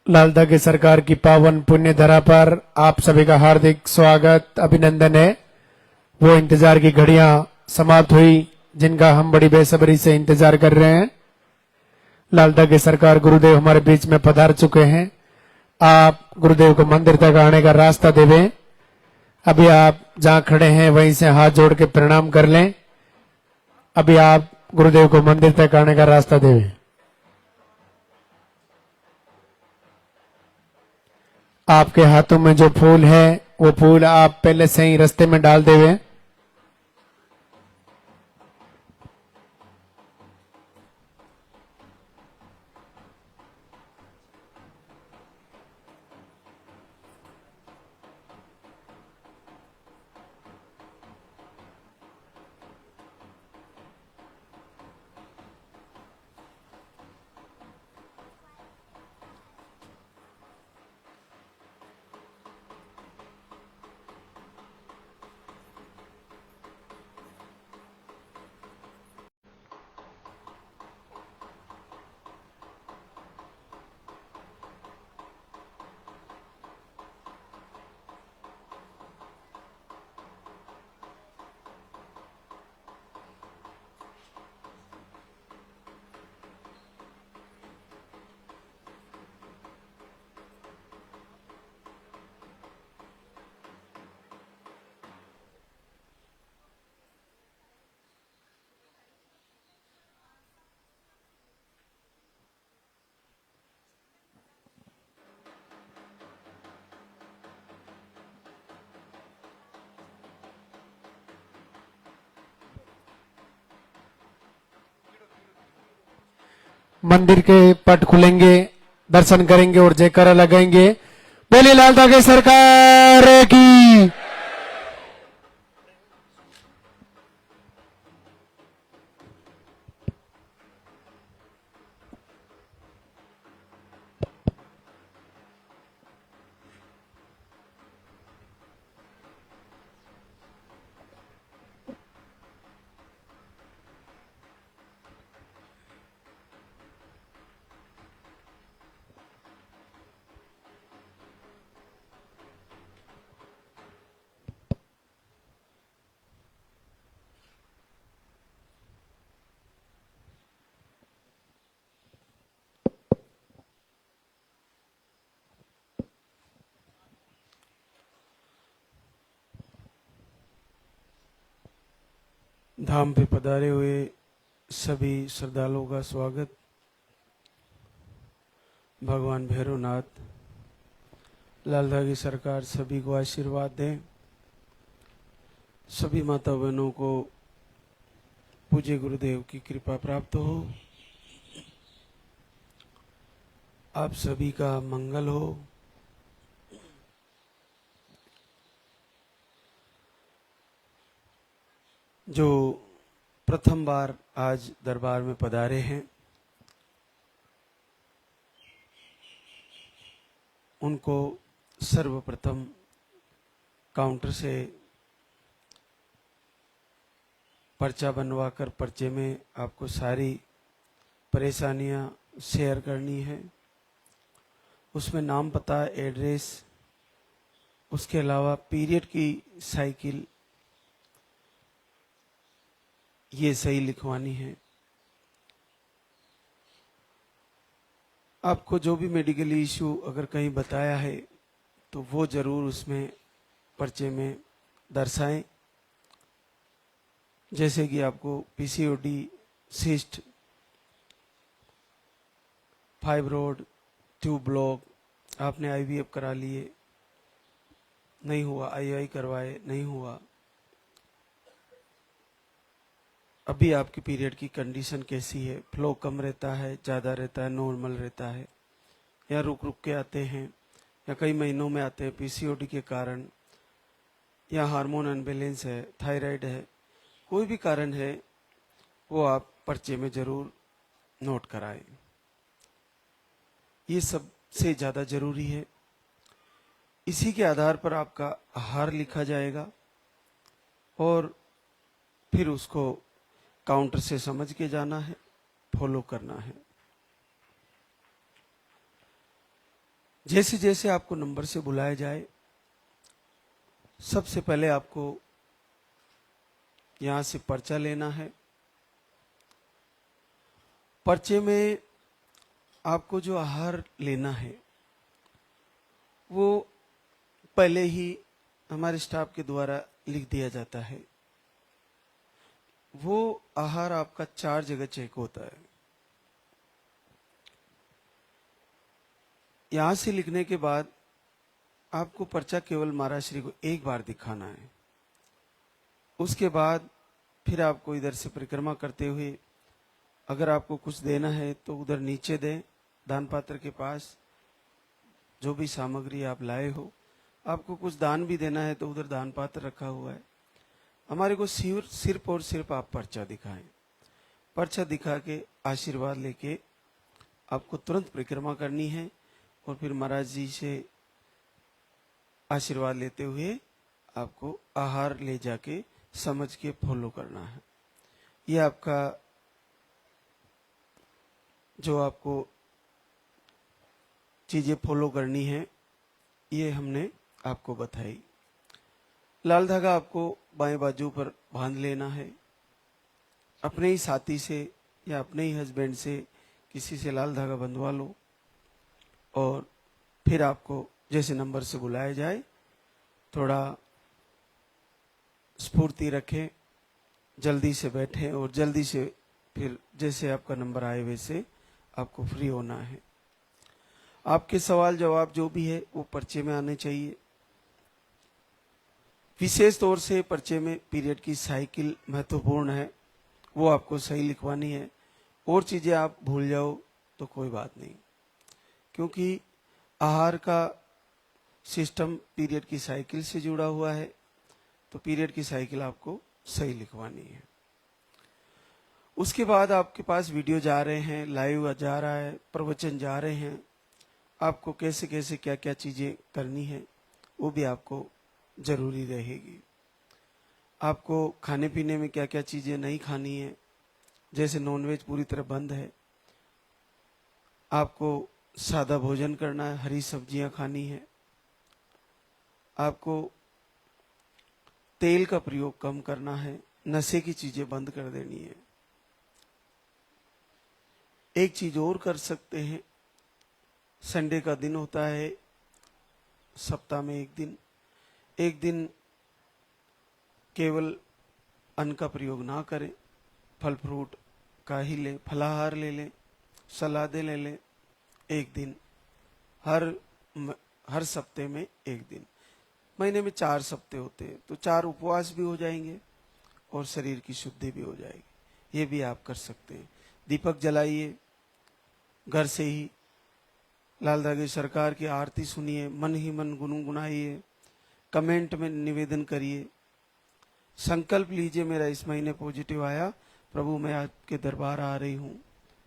लालदा की सरकार की पावन पुण्य धरा पर आप सभी का हार्दिक स्वागत अभिनंदन है। वो इंतजार की घड़ियां समाप्त हुई जिनका हम बड़ी बेसब्री से इंतजार कर रहे हैं। लालदा की सरकार गुरुदेव हमारे बीच में पधार चुके हैं। आप गुरुदेव को मंदिर तक आने का रास्ता देवें। अभी आप जहां खड़े हैं वहीं से हाथ जोड़ के प्रणाम कर लें। अभी आप गुरुदेव को मंदिर तक आने का रास्ता देवें। आपके हाथों में जो फूल है वो फूल आप पहले से ही रास्ते में डाल देवे। मंदिर के पट खुलेंगे, दर्शन करेंगे और जयकारा लगाएंगे। बोलिए लालदा की सरकार की। धाम पे पधारे हुए सभी श्रद्धालुओं का स्वागत। भगवान भैरवनाथ लालदा की सरकार सभी को आशीर्वाद दें। सभी माता बहनों को पूज्य गुरुदेव की कृपा प्राप्त हो। आप सभी का मंगल हो। जो प्रथम बार आज दरबार में पधारे हैं उनको सर्वप्रथम काउंटर से पर्चा बनवाकर पर्चे में आपको सारी परेशानियां शेयर करनी है। उसमें नाम, पता, एड्रेस, उसके अलावा पीरियड की साइकिल ये सही लिखवानी है। आपको जो भी मेडिकल इश्यू अगर कहीं बताया है तो वो जरूर उसमें पर्चे में दर्शाएं। जैसे कि आपको पीसीओडी, सिस्ट, फाइब्रोड, ट्यूब ब्लॉक, आपने आईवीएफ करा लिए नहीं हुआ, आईआई करवाए नहीं हुआ, अभी आपकी पीरियड की कंडीशन कैसी है, फ्लो कम रहता है, ज़्यादा रहता है, नॉर्मल रहता है, या रुक रुक के आते हैं, या कई महीनों में आते हैं पीसीओडी के कारण, या हार्मोन अनबैलेंस है, थायराइड है, कोई भी कारण है वो आप पर्चे में जरूर नोट कराएं। ये सबसे ज़्यादा जरूरी है। इसी के आधार पर आपका आहार लिखा जाएगा और फिर उसको काउंटर से समझ के जाना है, फॉलो करना है। जैसे जैसे आपको नंबर से बुलाया जाए, सबसे पहले आपको यहां से पर्चा लेना है। पर्चे में आपको जो आहार लेना है वो पहले ही हमारे स्टाफ के द्वारा लिख दिया जाता है। वो आहार आपका 4 जगह चेक होता है। यहां से लिखने के बाद आपको पर्चा केवल महाराज श्री को एक बार दिखाना है। उसके बाद फिर आपको इधर से परिक्रमा करते हुए अगर आपको कुछ देना है तो उधर नीचे दें, दान पात्र के पास जो भी सामग्री आप लाए हो। आपको कुछ दान भी देना है तो उधर दान पात्र रखा हुआ है। हमारे को सिर्फ और सिर्फ आप पर्चा दिखाएं। पर्चा दिखा के आशीर्वाद लेके आपको तुरंत परिक्रमा करनी है और फिर महाराज जी से आशीर्वाद लेते हुए आपको आहार ले जाके समझ के फॉलो करना है। ये आपका जो आपको चीजें फॉलो करनी है ये हमने आपको बताई। लाल धागा आपको बाएं बाजू पर बांध लेना है। अपने ही साथी से या अपने ही हस्बैंड से किसी से लाल धागा बंधवा लो और फिर आपको जैसे नंबर से बुलाया जाए थोड़ा स्फूर्ति रखें, जल्दी से बैठें और जल्दी से फिर जैसे आपका नंबर आए वैसे आपको फ्री होना है। आपके सवाल जवाब जो भी है वो पर्चे में आने चाहिए। विशेष तौर से पर्चे में पीरियड की साइकिल महत्वपूर्ण है, वो आपको सही लिखवानी है। और चीजें आप भूल जाओ तो कोई बात नहीं, क्योंकि आहार का सिस्टम पीरियड की साइकिल से जुड़ा हुआ है, तो पीरियड की साइकिल आपको सही लिखवानी है। उसके बाद आपके पास वीडियो जा रहे हैं, लाइव जा रहा है, प्रवचन जा रहे हैं, आपको कैसे कैसे क्या क्या चीजें करनी है वो भी आपको जरूरी रहेगी। आपको खाने पीने में क्या क्या चीजें नहीं खानी है, जैसे नॉनवेज पूरी तरह बंद है। आपको सादा भोजन करना है, हरी सब्जियां खानी है। आपको तेल का प्रयोग कम करना है, नशे की चीजें बंद कर देनी है। एक चीज और कर सकते हैं, संडे का दिन होता है सप्ताह में एक दिन केवल अन्न का प्रयोग ना करें, फल फ्रूट का ही लें, फलाहार ले लें, सलादें ले लें। एक दिन हर सप्ते में एक दिन, महीने में 4 सप्ते होते हैं तो 4 उपवास भी हो जाएंगे और शरीर की शुद्धि भी हो जाएगी। ये भी आप कर सकते हैं। दीपक जलाइए, घर से ही लाल धागे सरकार की आरती सुनिए, मन ही मन गुनगुनाइए, कमेंट में निवेदन करिए, संकल्प लीजिए मेरा इस महीने पॉजिटिव आया, प्रभु मैं आपके दरबार आ रही हूँ,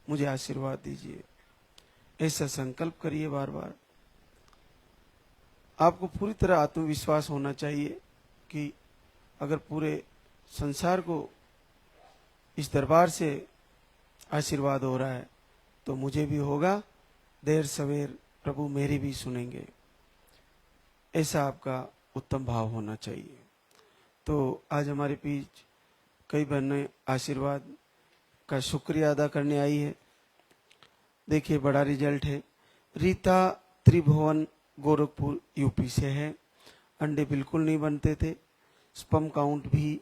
मुझे आशीर्वाद दीजिए। ऐसा संकल्प करिए बार बार। आपको पूरी तरह आत्मविश्वास होना चाहिए कि अगर पूरे संसार को इस दरबार से आशीर्वाद हो रहा है तो मुझे भी होगा, देर सवेर प्रभु मेरी भी सुनेंगे। ऐसा आपका उत्तम भाव होना चाहिए। तो आज हमारे बीच कई बहनें आशीर्वाद का शुक्रिया अदा करने आई है। देखिए बड़ा रिजल्ट है। रीता त्रिभुवन गोरखपुर यूपी से है। अंडे बिल्कुल नहीं बनते थे, स्पर्म काउंट भी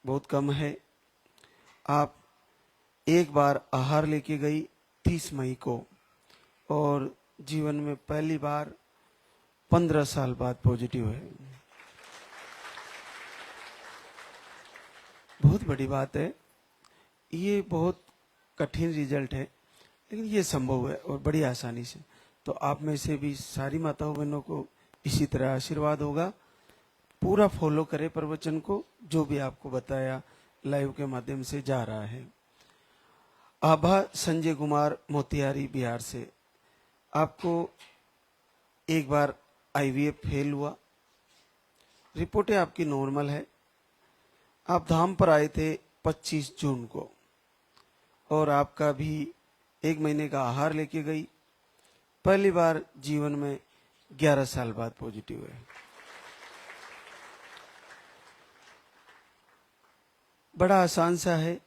बहुत कम है। आप एक बार आहार लेके गई 30 मई को और जीवन में पहली बार 15 साल बाद पॉजिटिव है। बहुत बड़ी बात है। ये बहुत कठिन रिजल्ट है लेकिन ये संभव है और बड़ी आसानी से। तो आप में से भी सारी माताओं बहनों को इसी तरह आशीर्वाद होगा। पूरा फॉलो करें प्रवचन को, जो भी आपको बताया लाइव के माध्यम से जा रहा है। आभा संजय कुमार मोतिहारी बिहार से, आपको एक बार आईवीएफ फेल हुआ, रिपोर्टें आपकी नॉर्मल है। आप धाम पर आए थे 25 जून को और आपका भी 1 महीने का आहार लेके गई। पहली बार जीवन में 11 साल बाद पॉजिटिव है। बड़ा आसान सा है,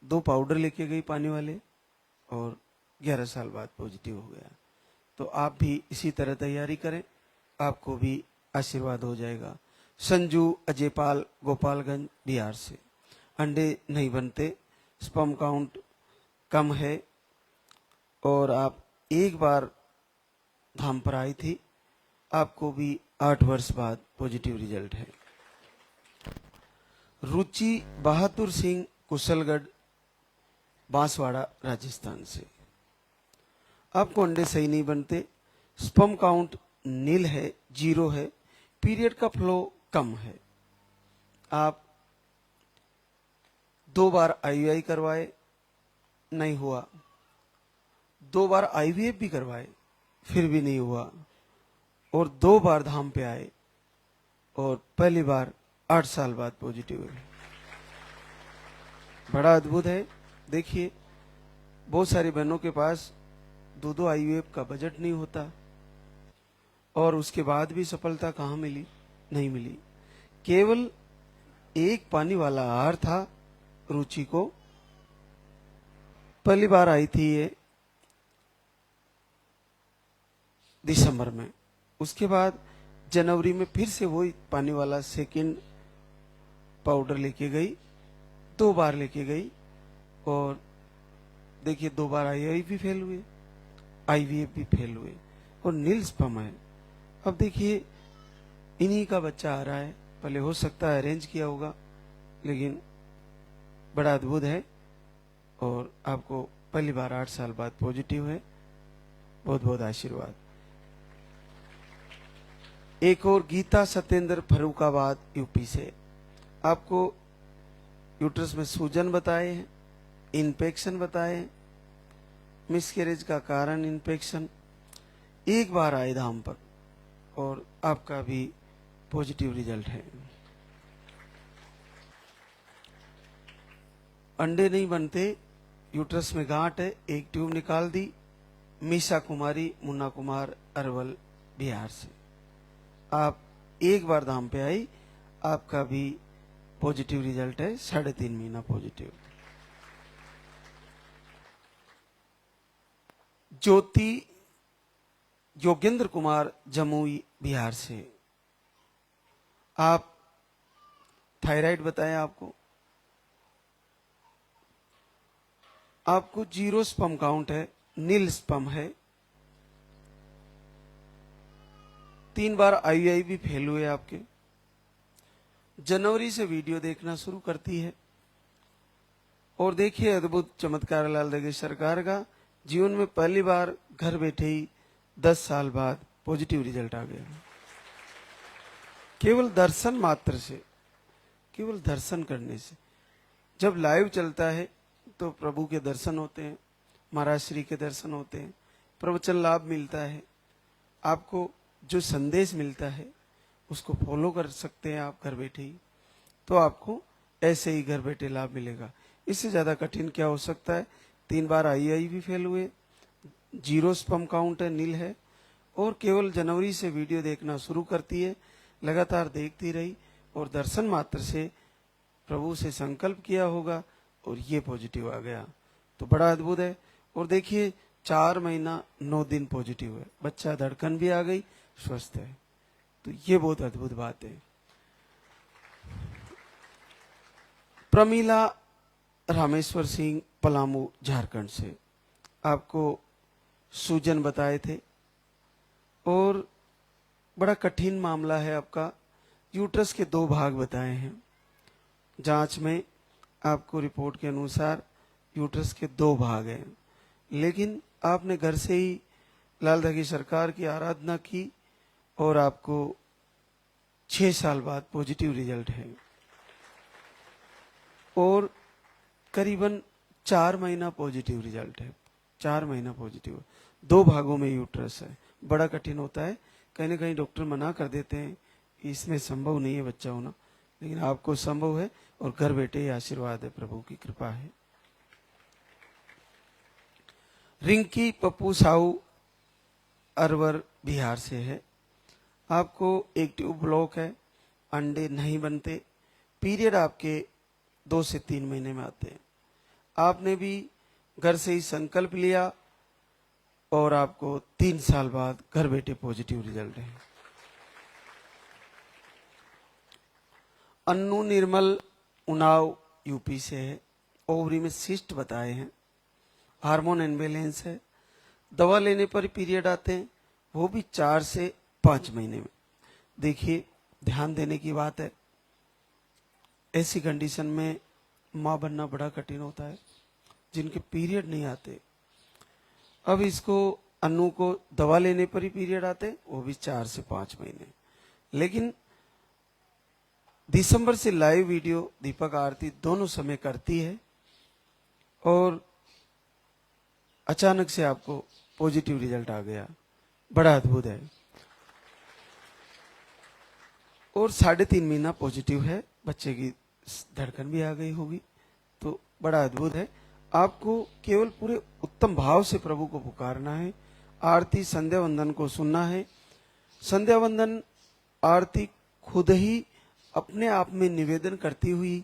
2 पाउडर लेके गई पानी वाले और 11 साल बाद पॉजिटिव हो गया। तो आप भी इसी तरह तैयारी करें, आपको भी आशीर्वाद हो जाएगा। संजू अजयपाल गोपालगंज बिहार से। अंडे नहीं बनते, स्पर्म काउंट कम है और आप एक बार धाम पर आई थी, आपको भी 8 वर्ष बाद पॉजिटिव रिजल्ट है। रुचि बहादुर सिंह कुशलगढ़ बांसवाड़ा राजस्थान से। आपको अंडे सही नहीं बनते, स्पर्म काउंट नील है, 0 है, पीरियड का फ्लो कम है। आप 2 बार आईवीआई करवाए, नहीं हुआ। 2 बार आईवीएफ भी करवाए, फिर भी नहीं हुआ। और 2 बार धाम पे आए और पहली बार 8 साल बाद पॉजिटिव है। बड़ा अद्भुत है। देखिए, बहुत सारी बहनों के पास 2 आईवीएफ का बजट नहीं होता और उसके बाद भी सफलता कहाँ मिली? नहीं मिली। केवल एक पानी वाला आहार था रुचि को। पहली बार आई थी ये दिसंबर में, उसके बाद जनवरी में फिर से वही पानी वाला सेकंड पाउडर लेके गई, 2 बार लेके गई और देखिए 2 बार आईआई भी फेल हुए, आईवीएफ भी फेल हुए और नील स्पर्म है। अब देखिए इन्हीं का बच्चा आ रहा है, पहले हो सकता है अरेंज किया होगा, लेकिन बड़ा अद्भुत है और आपको पहली बार 8 साल बाद पॉजिटिव है। बहुत बहुत आशीर्वाद। एक और गीता सत्येंद्र फरुखाबाद यूपी से। आपको यूट्रस में सूजन बताए हैं, इन्फेक्शन बताए हैं, मिसकैरेज का कारण इन्फेक्शन। एक बार आए धाम पर और आपका भी पॉजिटिव रिजल्ट है। अंडे नहीं बनते, यूट्रस में गांठ है, एक ट्यूब निकाल दी। मीशा कुमारी, मुन्ना कुमार, अरवल बिहार से। आप एक बार धाम पे आई, आपका भी पॉजिटिव रिजल्ट है, 3.5 महीना पॉजिटिव। ज्योति योगेंद्र कुमार, जमुई बिहार से। आप थायराइड बताएं आपको 0 स्पर्म काउंट है, नील स्पर्म है, 3 बार आईवीआई भी फेल हुए आपके। जनवरी से वीडियो देखना शुरू करती है और देखिए अद्भुत चमत्कार लाल देगी सरकार का। जीवन में पहली बार घर बैठे ही 10 साल बाद पॉजिटिव रिजल्ट आ गया। केवल दर्शन मात्र से, केवल दर्शन करने से। जब लाइव चलता है तो प्रभु के दर्शन होते हैं, महाराज श्री के दर्शन होते हैं, प्रवचन लाभ मिलता है। आपको जो संदेश मिलता है उसको फॉलो कर सकते हैं आप घर बैठे ही, तो आपको ऐसे ही घर बैठे लाभ मिलेगा। इससे ज्यादा कठिन क्या हो सकता है? 3 बार आईआई भी फेल हुए, 0 स्पर्म काउंट है, नील है और केवल जनवरी से वीडियो देखना शुरू करती है, लगातार देखती रही और दर्शन मात्र से प्रभु से संकल्प किया होगा और ये पॉजिटिव आ गया। तो बड़ा अद्भुत है। और देखिए 4 महीना 9 दिन पॉजिटिव है, बच्चा धड़कन भी आ गई, स्वस्थ है। तो ये बहुत अद्भुत बात है। प्रमीला रामेश्वर सिंह, पलामू झारखंड से। आपको सूजन बताए थे और बड़ा कठिन मामला है आपका। यूट्रस के 2 भाग बताए हैं। जांच में आपको रिपोर्ट के अनुसार यूट्रस के 2 भाग हैं, लेकिन आपने घर से ही लाल धागी सरकार की आराधना की और आपको 6 साल बाद पॉजिटिव रिजल्ट है और करीबन 4 महीना पॉजिटिव रिजल्ट है। 4 महीना पॉजिटिव, 2 भागों में यूट्रस है। बड़ा कठिन होता है, कहीं ना कहीं डॉक्टर मना कर देते हैं, इसमें संभव नहीं है बच्चा होना, लेकिन आपको संभव है और घर बैठे ही आशीर्वाद है, प्रभु की कृपा है। रिंकी पप्पू साहू, अरवर बिहार से है। आपको एक ट्यूब ब्लॉक है, अंडे नहीं बनते, पीरियड आपके 2 से 3 महीने में आते हैं। आपने भी घर से ही संकल्प लिया और आपको 3 साल बाद घर बैठे पॉजिटिव रिजल्ट है। अन्नू निर्मल उन्नाव यूपी से है। ओवरी में सिस्ट बताए हैं, हार्मोन इनबैलेंस है, दवा लेने पर पीरियड आते हैं, वो भी 4 से 5 महीने में। देखिए, ध्यान देने की बात है, ऐसी कंडीशन में मां बनना बड़ा कठिन होता है जिनके पीरियड नहीं आते। अब इसको अन्नू को दवा लेने पर ही पीरियड आते, वो भी 4 से 5 महीने। लेकिन दिसंबर से लाइव वीडियो दीपक आरती दोनों समय करती है और अचानक से आपको पॉजिटिव रिजल्ट आ गया, बड़ा अद्भुत है। और 3.5 महीना पॉजिटिव है, बच्चे की धड़कन भी आ गई होगी, तो बड़ा अद्भुत है। आपको केवल पूरे उत्तम भाव से प्रभु को पुकारना है, आरती संध्या वंदन को सुनना है। संध्या वंदन आरती खुद ही अपने आप में निवेदन करती हुई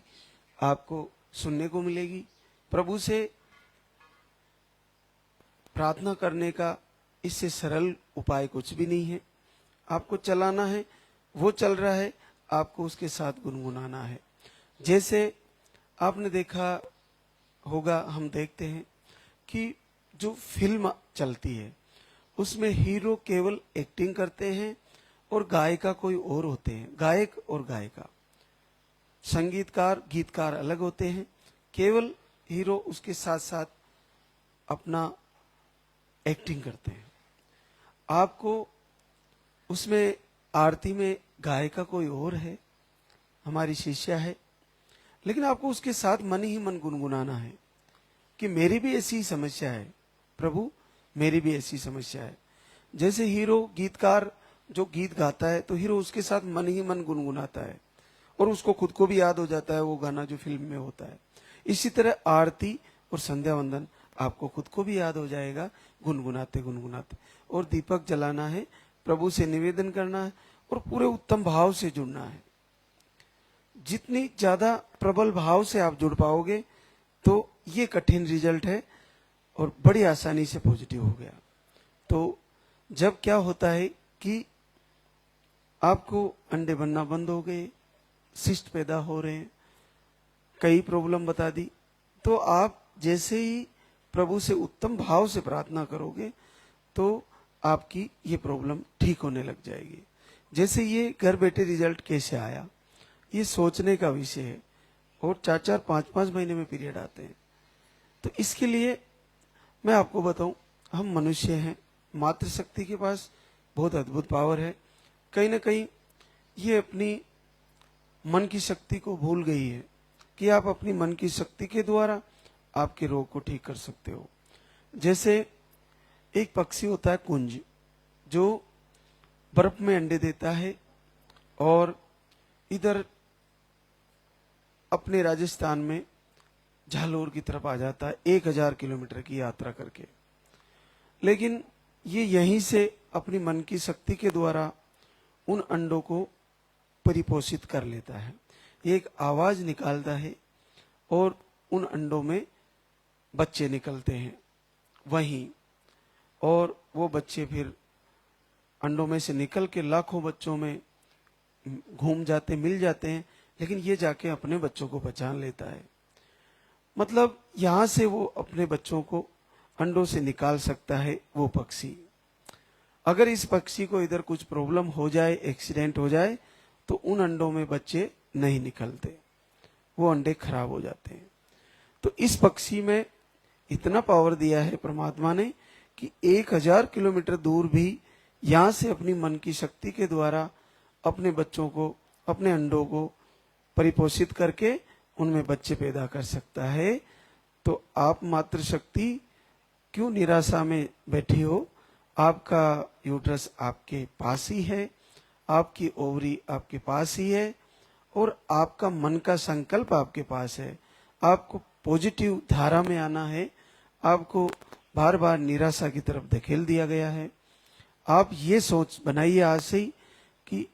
आपको सुनने को मिलेगी। प्रभु से प्रार्थना करने का इससे सरल उपाय कुछ भी नहीं है। आपको चलाना है, वो चल रहा है, आपको उसके साथ गुनगुनाना है। जैसे आपने देखा होगा, हम देखते हैं कि जो फिल्म चलती है उसमें हीरो केवल एक्टिंग करते हैं और गायिका कोई और होते हैं, गायक और गायिका। संगीतकार गीतकार अलग होते हैं, केवल हीरो उसके साथ साथ अपना एक्टिंग करते हैं। आपको उसमें आरती में गायिका कोई और है, हमारी शिष्या है, लेकिन आपको उसके साथ मन ही मन गुनगुनाना है कि मेरी भी ऐसी समस्या है प्रभु, मेरी भी ऐसी समस्या है। जैसे हीरो गीतकार जो गीत गाता है तो हीरो उसके साथ मन ही मन गुनगुनाता है और उसको खुद को भी याद हो जाता है वो गाना जो फिल्म में होता है। इसी तरह आरती और संध्या वंदन आपको खुद को भी याद हो जाएगा गुनगुनाते गुनगुनाते। और दीपक जलाना है, प्रभु से निवेदन करना है और पूरे उत्तम भाव से जुड़ना है। जितनी ज्यादा प्रबल भाव से आप जुड़ पाओगे तो ये कठिन रिजल्ट है और बड़ी आसानी से पॉजिटिव हो गया। तो जब क्या होता है कि आपको अंडे बनना बंद हो गए, सिस्ट पैदा हो रहे हैं, कई प्रॉब्लम बता दी, तो आप जैसे ही प्रभु से उत्तम भाव से प्रार्थना करोगे तो आपकी ये प्रॉब्लम ठीक होने लग जाएगी। जैसे ये घर बैठे रिजल्ट कैसे आया, ये सोचने का विषय है। और 4-4, 5-5 महीने में पीरियड आते हैं। तो इसके लिए मैं आपको बताऊं, हम मनुष्य हैं, मातृशक्ति के पास बहुत अद्भुत पावर है। कहीं ना कहीं ये अपनी मन की शक्ति को भूल गई है कि आप अपनी मन की शक्ति के द्वारा आपके रोग को ठीक कर सकते हो। जैसे एक पक्षी होता है कुंज, जो बर्फ में अंडे देता है और इधर अपने राजस्थान में झालोर की तरफ आ जाता है 1000 किलोमीटर की यात्रा करके। लेकिन ये यहीं से अपनी मन की शक्ति के द्वारा उन अंडों को परिपोषित कर लेता है। ये एक आवाज निकालता है और उन अंडों में बच्चे निकलते हैं वहीं, और वो बच्चे फिर अंडों में से निकल के लाखों बच्चों में घूम जाते, मिल जाते हैं, लेकिन ये जाके अपने बच्चों को पहचान लेता है। मतलब यहां से वो अपने बच्चों को अंडों से निकाल सकता है वो पक्षी। अगर इस पक्षी को इधर कुछ प्रॉब्लम हो जाए, एक्सीडेंट हो जाए, तो उन अंडों में बच्चे नहीं निकलते, वो अंडे खराब हो जाते हैं। तो इस पक्षी में इतना पावर दिया है परमात्मा ने कि 1000 किलोमीटर दूर भी यहां से अपनी मन की शक्ति के द्वारा अपने बच्चों को, अपने अंडों को परिपोषित करके उनमें बच्चे पैदा कर सकता है। तो आप मातृशक्ति क्यों निराशा में बैठी हो? आपका यूट्रस आपके पास ही है, आपकी ओवरी आपके पास ही है और आपका मन का संकल्प आपके पास है। आपको पॉजिटिव धारा में आना है, आपको बार बार निराशा की तरफ धकेल दिया गया है। आप ये सोच बनाइए आज से ही कि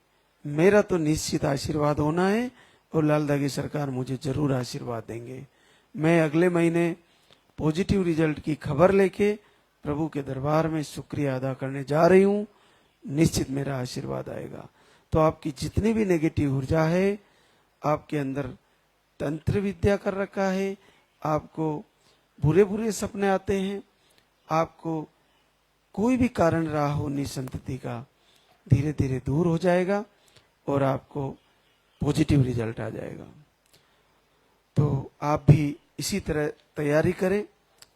मेरा तो निश्चित आशीर्वाद होना है और लाल धागी सरकार मुझे जरूर आशीर्वाद देंगे। मैं अगले महीने पॉजिटिव रिजल्ट की खबर लेके प्रभु के दरबार में शुक्रिया अदा करने जा रही हूं। निश्चित मेरा आशीर्वाद आएगा। तो आपकी जितनी भी नेगेटिव ऊर्जा है, आपके अंदर तंत्र विद्या कर रखा है, आपको बुरे बुरे सपने आते हैं, आपको कोई भी कारण रहा हो निसंतति का, धीरे धीरे दूर हो जाएगा और आपको पॉजिटिव रिजल्ट आ जाएगा। तो आप भी इसी तरह तैयारी करें।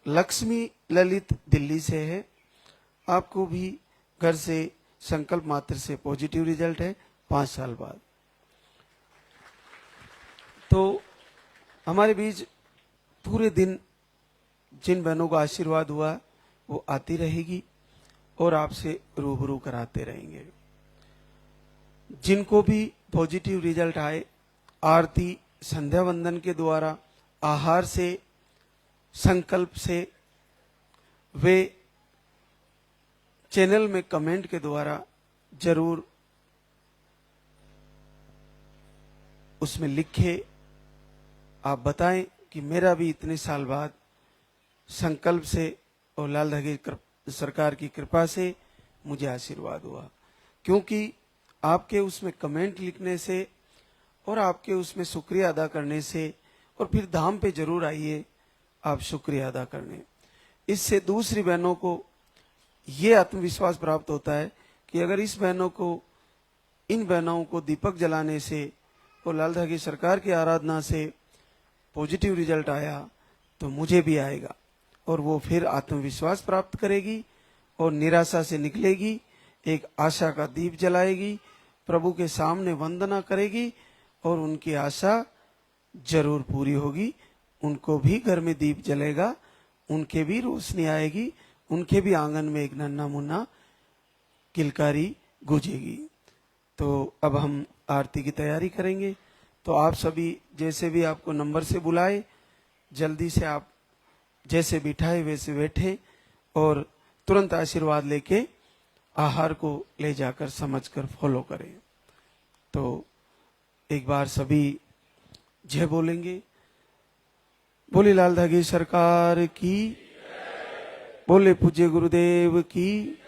लक्ष्मी ललित दिल्ली से है, आपको भी घर से संकल्प मात्र से पॉजिटिव रिजल्ट है 5 साल बाद। तो हमारे बीच पूरे दिन जिन बहनों का आशीर्वाद हुआ वो आती रहेगी और आपसे रूबरू कराते रहेंगे। जिनको भी पॉजिटिव रिजल्ट आए, आरती संध्या वंदन के द्वारा, आहार से, संकल्प से, वे चैनल में कमेंट के द्वारा जरूर उसमें लिखे, आप बताएं कि मेरा भी इतने साल बाद संकल्प से और लाल धागी सरकार की कृपा से मुझे आशीर्वाद हुआ। क्योंकि आपके उसमें कमेंट लिखने से और आपके उसमें शुक्रिया अदा करने से, और फिर धाम पे जरूर आइए आप शुक्रिया अदा करने, इससे दूसरी बहनों को ये आत्मविश्वास प्राप्त होता है कि अगर इस बहनों को, इन बहनों को दीपक जलाने से और लाल धागी सरकार की आराधना से पॉजिटिव रिजल्ट आया तो मुझे भी आएगा। और वो फिर आत्मविश्वास प्राप्त करेगी और निराशा से निकलेगी, एक आशा का दीप जलाएगी, प्रभु के सामने वंदना करेगी और उनकी आशा जरूर पूरी होगी। उनको भी घर में दीप जलेगा, उनके भी रोशनी आएगी, उनके भी आंगन में एक नन्हा मुन्ना किलकारी गूंजेगी। तो अब हम आरती की तैयारी करेंगे। तो आप सभी जैसे भी आपको नंबर से बुलाए, जल्दी से आप जैसे बिठाए वैसे बैठे और तुरंत आशीर्वाद लेके आहार को ले जाकर समझकर फॉलो करें। तो एक बार सभी जय बोलेंगे। बोले लाल धागी सरकार की, बोले पूज्य गुरुदेव की।